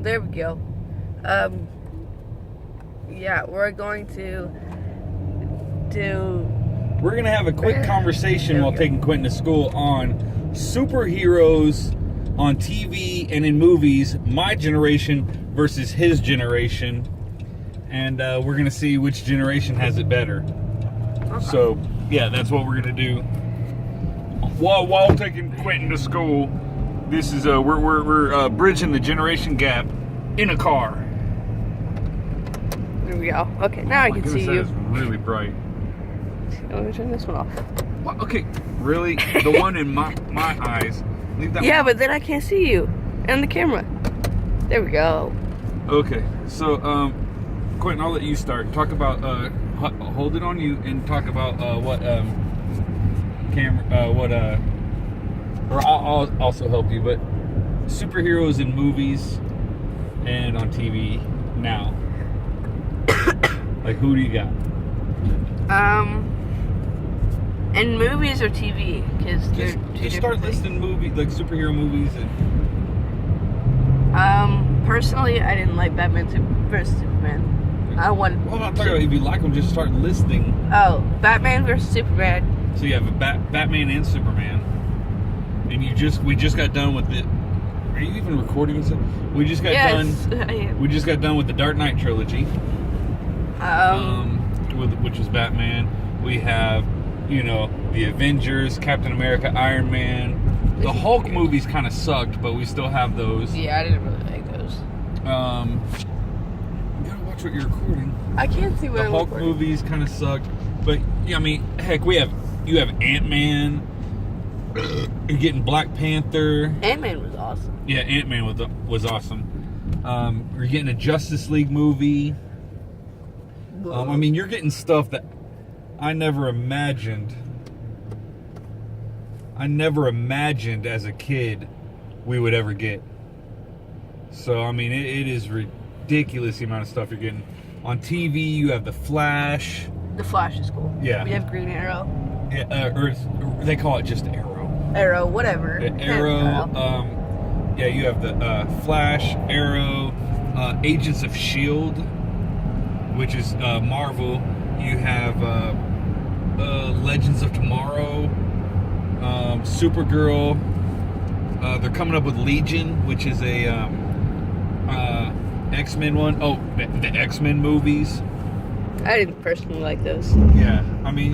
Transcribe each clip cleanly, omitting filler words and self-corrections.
There we go. Yeah, we're going to do... We're going to have a quick conversation while taking Quinton to school on superheroes on TV and in movies, my generation versus his generation. And we're going to see which generation has it better. Okay. So, yeah, that's what we're going to do. While taking Quinton to school, this is we're bridging the generation gap in a car. There we go. Okay, now I can see you. That is really bright. Let me turn this one off. What? Okay, really? The one in my eyes. Leave that one. But then I can't see you and the camera. There we go. Okay, so Quinton, I'll let you start. Talk about hold it on you and talk about or I'll also help you, but superheroes in movies and on TV now. Like, who do you got? In movies or TV? Because just start listing movies, like superhero movies. And personally, I didn't like Batman vs Superman. Well, I'm not talking about if you like them. Just start listing. Oh, Batman vs Superman. So you have a Batman and Superman, and we just got done with it. Are you even recording this? We just got done. We just got done with the Dark Knight trilogy. Which was Batman. We have, the Avengers, Captain America, Iron Man. The Hulk movies kind of sucked, but we still have those. Yeah, I didn't really like those. You gotta watch what you're recording. I can't see what the Hulk movies kind of sucked, but yeah, I mean, heck, you have Ant-Man. You're getting Black Panther. Ant-Man was awesome. Yeah, Ant-Man was awesome. You're getting a Justice League movie. I mean, you're getting stuff that I never imagined as a kid we would ever get. So, I mean, it is ridiculous the amount of stuff you're getting. On TV, you have The Flash. The Flash is cool. Yeah. We have Green Arrow. Yeah, or they call it just Arrow. Arrow, whatever. Arrow. Yeah, you have the Flash, Arrow, Agents of S.H.I.E.L.D., which is Marvel. You have Legends of Tomorrow, Supergirl. They're coming up with Legion, which is a X-Men one. Oh, the X-Men movies. I didn't personally like those. Yeah, I mean,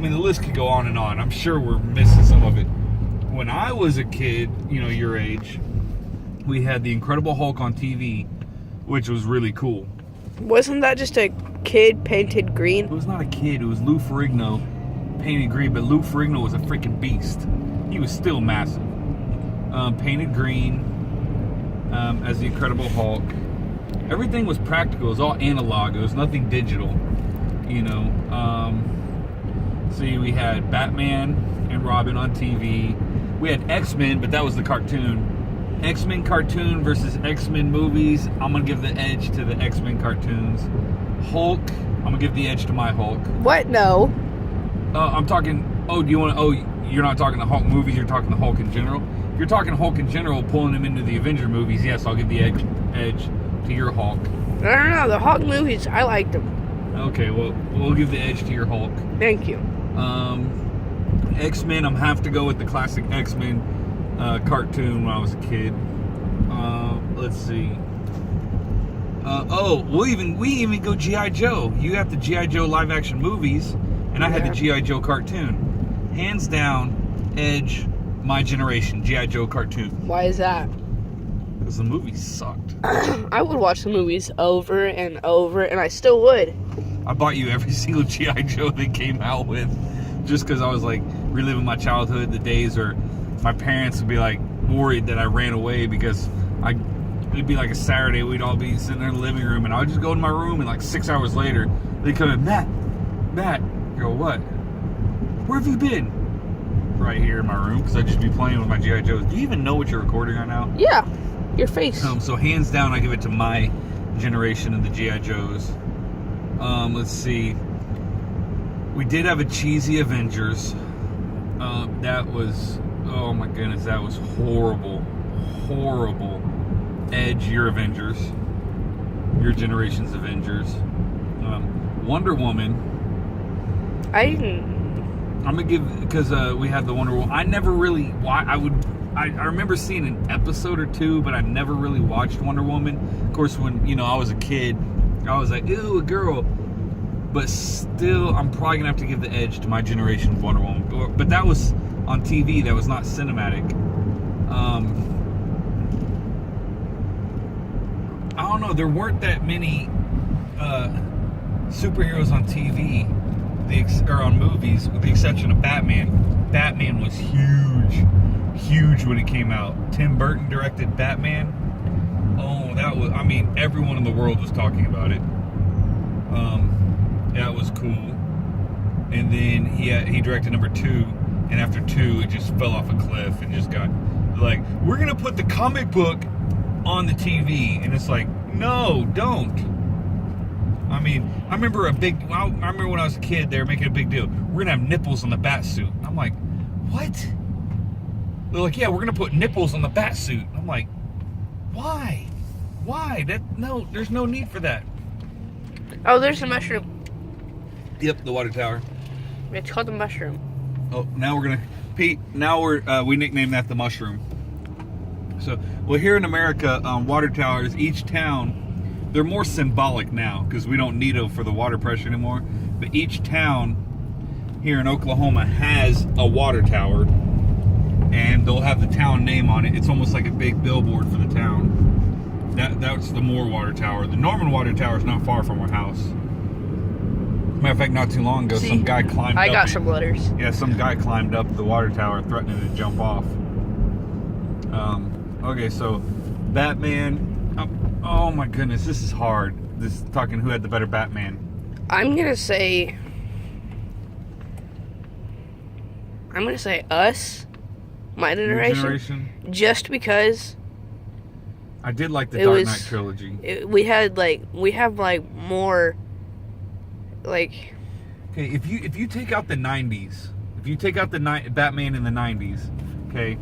the list could go on and on. I'm sure we're missing some of it. When I was a kid, your age, we had the Incredible Hulk on TV, which was really cool. Wasn't that just a kid painted green? It was not a kid. It was Lou Ferrigno painted green, but Lou Ferrigno was a freaking beast. He was still massive. Painted green as the Incredible Hulk. Everything was practical. It was all analog. It was nothing digital. See, we had Batman and Robin on TV. We had X-Men, but that was the cartoon. X-Men cartoon versus X-Men movies. I'm going to give the edge to the X-Men cartoons. Hulk, I'm going to give the edge to my Hulk. What? No. I'm talking, you're not talking the Hulk movies, you're talking the Hulk in general? If you're talking Hulk in general, pulling him into the Avenger movies, yes, I'll give the edge to your Hulk. No, the Hulk movies, I liked them. Okay, well, we'll give the edge to your Hulk. Thank you. X-Men, I'm have to go with the classic X-Men cartoon when I was a kid. Let's see. We even go G.I. Joe. You have the G.I. Joe live action movies, and I had the G.I. Joe cartoon. Hands down, edge, my generation, G.I. Joe cartoon. Why is that? Because the movies sucked. I would watch the movies over and over, and I still would. I bought you every single G.I. Joe they came out with, just because I was like reliving my childhood, the days where my parents would be like worried that I ran away because it'd be like a Saturday, we'd all be sitting there in the living room, and I would just go in my room, and like 6 hours later, they'd come in, Matt, I go, what? Where have you been? Right here in my room, because I'd just be playing with my G.I. Joes. Do you even know what you're recording right now? Yeah, your face. So hands down, I give it to my generation of the G.I. Joes. Let's see. We did have a cheesy Avengers. That was, oh my goodness, that was horrible. Edge, your Avengers. Your generation's Avengers. Wonder Woman. I'm gonna give, because we had the Wonder Woman. I never really. I remember seeing an episode or two, but I never really watched Wonder Woman. Of course, when I was a kid, I was like, "Ew, a girl." But still, I'm probably gonna have to give the edge to my generation's Wonder Woman. But that was on TV. That was not cinematic. I don't know. There weren't that many superheroes on TV, or on movies, with the exception of Batman. Batman was huge when it came out. Tim Burton directed Batman. Oh, that was, everyone in the world was talking about it. That was cool. And then he directed number 2, and after 2, it just fell off a cliff and just got like, we're gonna put the comic book on the TV, and it's like, no, don't. I remember I remember when I was a kid, they were making a big deal. We're gonna have nipples on the bat suit. I'm like, what? They're like, yeah, we're gonna put nipples on the bat suit. I'm like, why? No, there's no need for that. Oh, there's a mushroom. Yep, the water tower. It's called the mushroom. Oh, now we're gonna, Pete. Now we nicknamed that the mushroom. So, well, here in America, water towers, each town, they're more symbolic now because we don't need them for the water pressure anymore. But each town here in Oklahoma has a water tower, and they'll have the town name on it. It's almost like a big billboard for the town. That's the Moore Water Tower. The Norman Water Tower is not far from our house. Matter of fact, not too long ago, some guy climbed up. I got some letters. Yeah, some guy climbed up the water tower threatening to jump off. Okay, so Batman. Oh my goodness, this is hard. This is talking who had the better Batman. I'm gonna say us, my generation. Just because I did like the Dark Knight trilogy. We have more. Like, okay, if you take out the 90s, if you take out the Batman in the 90s, okay,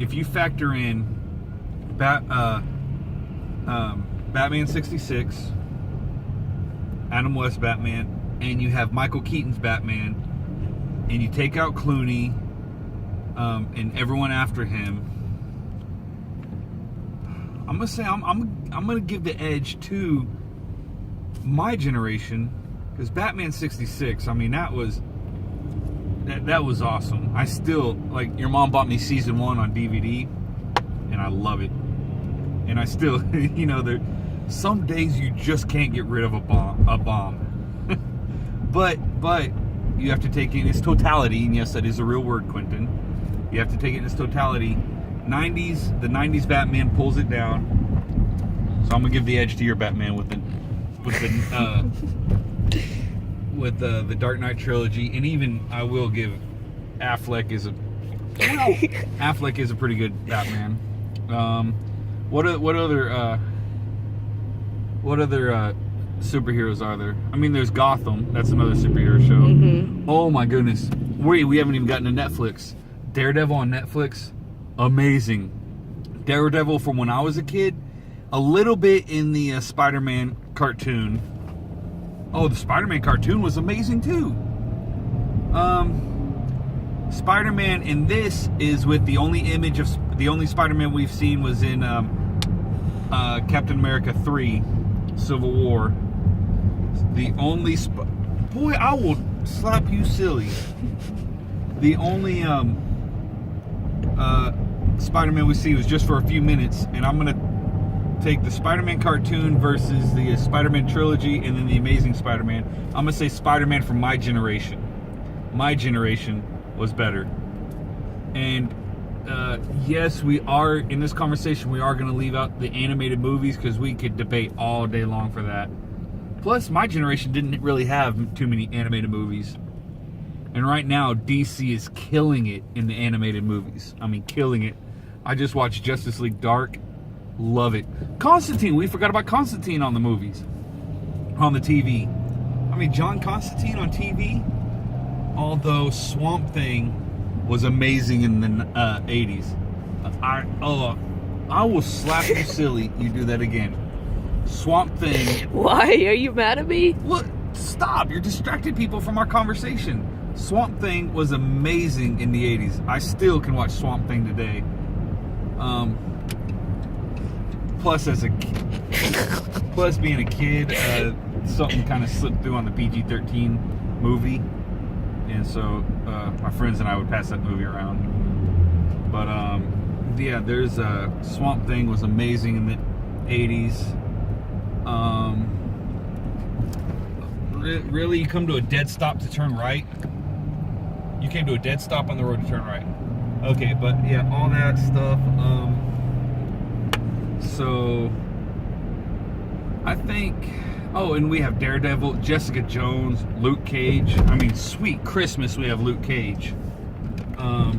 if you factor in Batman 66, Adam West Batman, and you have Michael Keaton's Batman, and you take out Clooney, and everyone after him, I'm gonna say I'm gonna give the edge to my generation. Because Batman 66, that was awesome. I still, like, your mom bought me season 1 on DVD, and I love it. And I still, there, some days you just can't get rid of a bomb. but you have to take it in its totality, and yes, that is a real word, Quinton. You have to take it in its totality. The 90s Batman pulls it down. So I'm gonna give the edge to your Batman with the Dark Knight trilogy, and even I will give Affleck is a pretty good Batman. What other superheroes are there? There's Gotham. That's another superhero show. Mm-hmm. Oh my goodness, we haven't even gotten to Netflix. Daredevil on Netflix, amazing. Daredevil from when I was a kid, a little bit in the Spider-Man cartoon. Oh, the Spider-Man cartoon was amazing too. Spider-Man in this is with the only Spider-Man we've seen was in Captain America 3, Civil War. The only boy, I will slap you silly. The only Spider-Man we see was just for a few minutes, and I'm gonna take the Spider-Man cartoon versus the Spider-Man trilogy, and then the Amazing Spider-Man. I'm gonna say Spider-Man from my generation. My generation was better. And yes, we are in this conversation. We are gonna leave out the animated movies because we could debate all day long for that. Plus, my generation didn't really have too many animated movies. And right now, DC is killing it in the animated movies. Killing it. I just watched Justice League Dark. Love it. Constantine, we forgot about Constantine on the movies. On the TV. John Constantine on TV. Although Swamp Thing was amazing in the 80s. I will slap you silly. You do that again. Swamp Thing. Why? Are you mad at me? Look, stop. You're distracting people from our conversation. Swamp Thing was amazing in the 80s. I still can watch Swamp Thing today. Plus, plus being a kid, something kind of slipped through on the PG-13 movie, and so my friends and I would pass that movie around. But yeah, there's Swamp Thing was amazing in the 80s. Really, you come to a dead stop to turn right? You came to a dead stop on the road to turn right. Okay, but yeah, all that stuff. So I think, oh, and we have Daredevil, Jessica Jones, Luke Cage. I mean, sweet Christmas, we have Luke Cage. I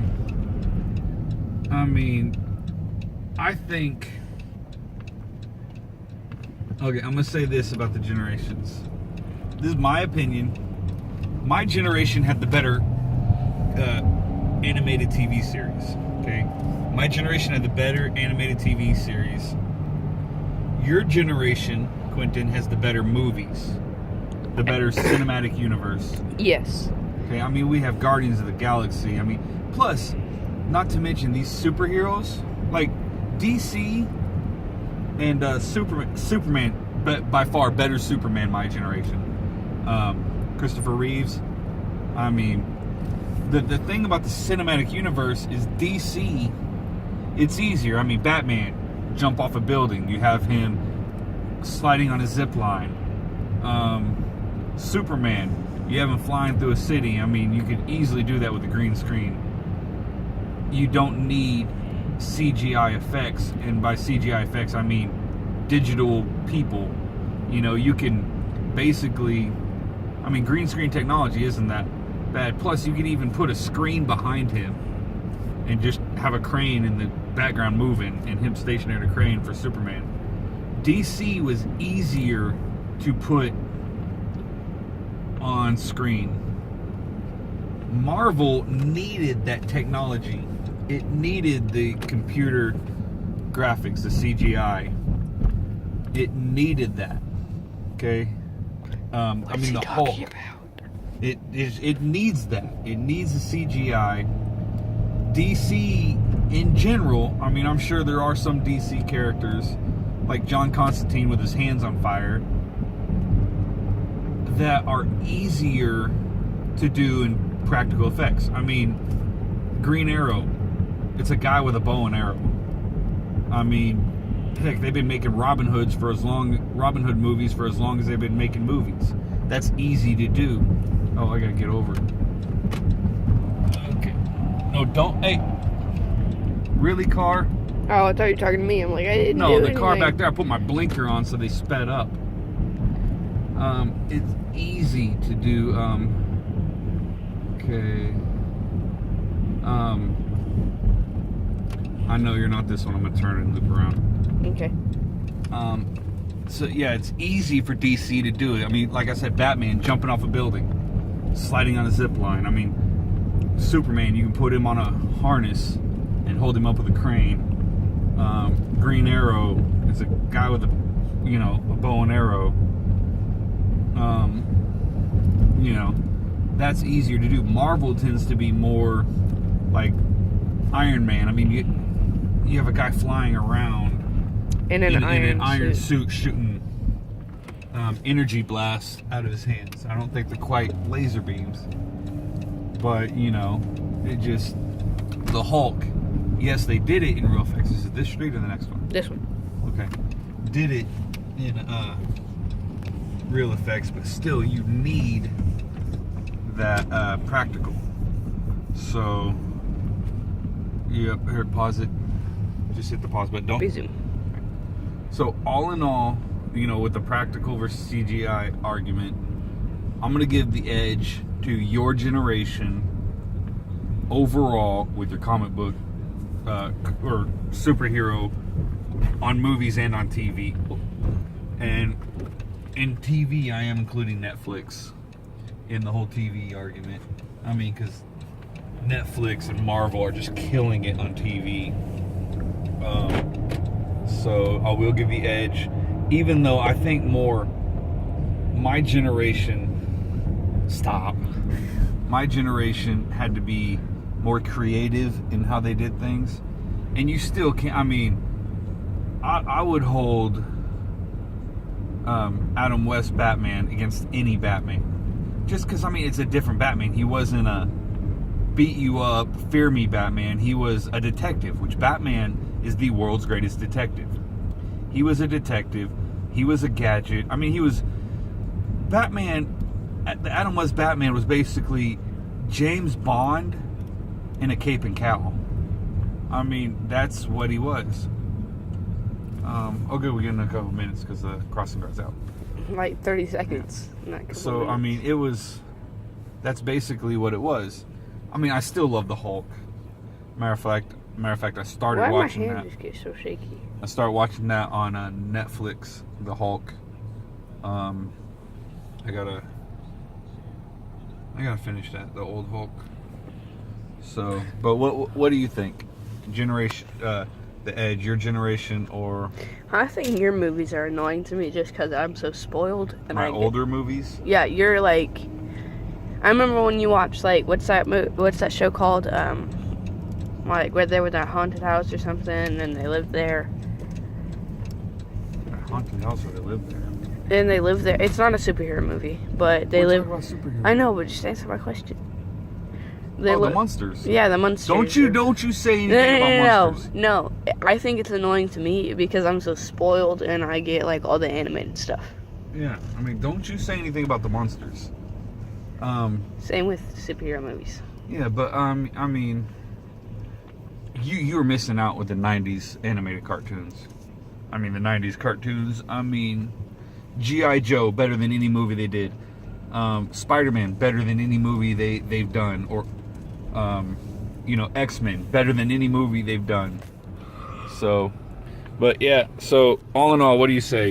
mean, I think, okay, I'm gonna say this about the generations. This is my opinion. My generation had the better animated TV series. Okay, my generation had the better animated TV series. Your generation, Quinton, has the better movies, the better cinematic universe. Yes. Okay, I mean, we have Guardians of the Galaxy. I mean, plus, not to mention these superheroes like DC and Superman, but by far better Superman. My generation. Christopher Reeves. I mean, the thing about the cinematic universe is DC, it's easier. I mean, Batman, jump off a building, you have him sliding on a zip line. Superman, you have him flying through a city. I mean, you could easily do that with a green screen. You don't need CGI effects, and by CGI effects I mean digital people. You know, you can basically, I mean, green screen technology isn't that bad. Plus, you can even put a screen behind him and just have a crane in the background moving and him stationary at a crane for Superman. DC was easier to put on screen. Marvel needed that technology. It needed the computer graphics, the CGI. It needed that. Okay? I mean, the Hulk. It needs that. It needs the CGI. DC in general, I mean, I'm sure there are some DC characters like John Constantine with his hands on fire that are easier to do in practical effects. I mean, Green Arrow, it's a guy with a bow and arrow. I mean, heck, they've been making Robin Hood movies for as long as they've been making movies. That's easy to do. Oh, I gotta get over it. Okay. No, don't. Hey. Really, car? Oh, I thought you were talking to me. I'm like, I didn't do No, the anything. car back there, I put my blinker on so they sped up. It's easy to do. Okay. I know you're not this one. I'm gonna turn it and loop around. Okay. So yeah, it's easy for DC to do it. I mean, like I said, Batman jumping off a building, sliding on a zip line. I mean, Superman, you can put him on a harness and hold him up with a crane. Green Arrow is a guy with a bow and arrow. That's easier to do. Marvel tends to be more like Iron Man. I mean, you have a guy flying around in an iron suit shooting energy blasts out of his hands. I don't think they're quite laser beams, but it just, the Hulk. Yes, they did it in real effects. Is it this street or the next one? This one. Okay. Did it in real effects, but still you need that practical. So, yep, here, pause it. Just hit the pause button. Don't Resume. So all in all, with the practical versus CGI argument, I'm gonna give the edge to your generation overall with your comic book or superhero on movies and on TV. And in TV, I am including Netflix in the whole TV argument. I mean, because Netflix and Marvel are just killing it on TV. So I will give the edge, even though I think more my generation. Stop. My generation had to be more creative in how they did things, and you still can't. I mean, I would hold Adam West Batman against any Batman, just because, I mean, it's a different Batman. He wasn't a beat you up, fear me Batman. He was a detective, which Batman is the world's greatest detective. He was a detective. He was a gadget. I mean, he was Batman. The Adam West Batman was basically James Bond in a cape and cowl. I mean, that's what he was. Okay, we're getting a couple minutes because the crossing guard's out. Like 30 seconds. So, I mean, that's basically what it was. I mean, I still love the Hulk. Matter of fact, I started watching that. Why my hand just get so shaky? I started watching that on Netflix, the Hulk. I gotta finish that, the old Hulk. So, but what do you think? Generation, the Edge, your generation, or I think your movies are annoying to me just because I'm so spoiled. And my older movies? Yeah, you're like. I remember when you watched, like, what's that show called? Like where they were in that haunted house or something, and they lived there. A haunted house where they lived there. And they live there. It's not a superhero movie, but they live. About superheroes. I know, but just answer my question. The monsters. Yeah, the monsters. Don't you say anything about monsters. No. I think it's annoying to me because I'm so spoiled and I get like all the animated stuff. Yeah, I mean, don't you say anything about the monsters. Same with superhero movies. Yeah, but I mean, you were missing out with the '90s animated cartoons. I mean, the '90s cartoons. I mean, G.I. Joe better than any movie they did. Spider-Man better than any movie they've done, or X-Men better than any movie they've done. So, but yeah. So all in all, what do you say?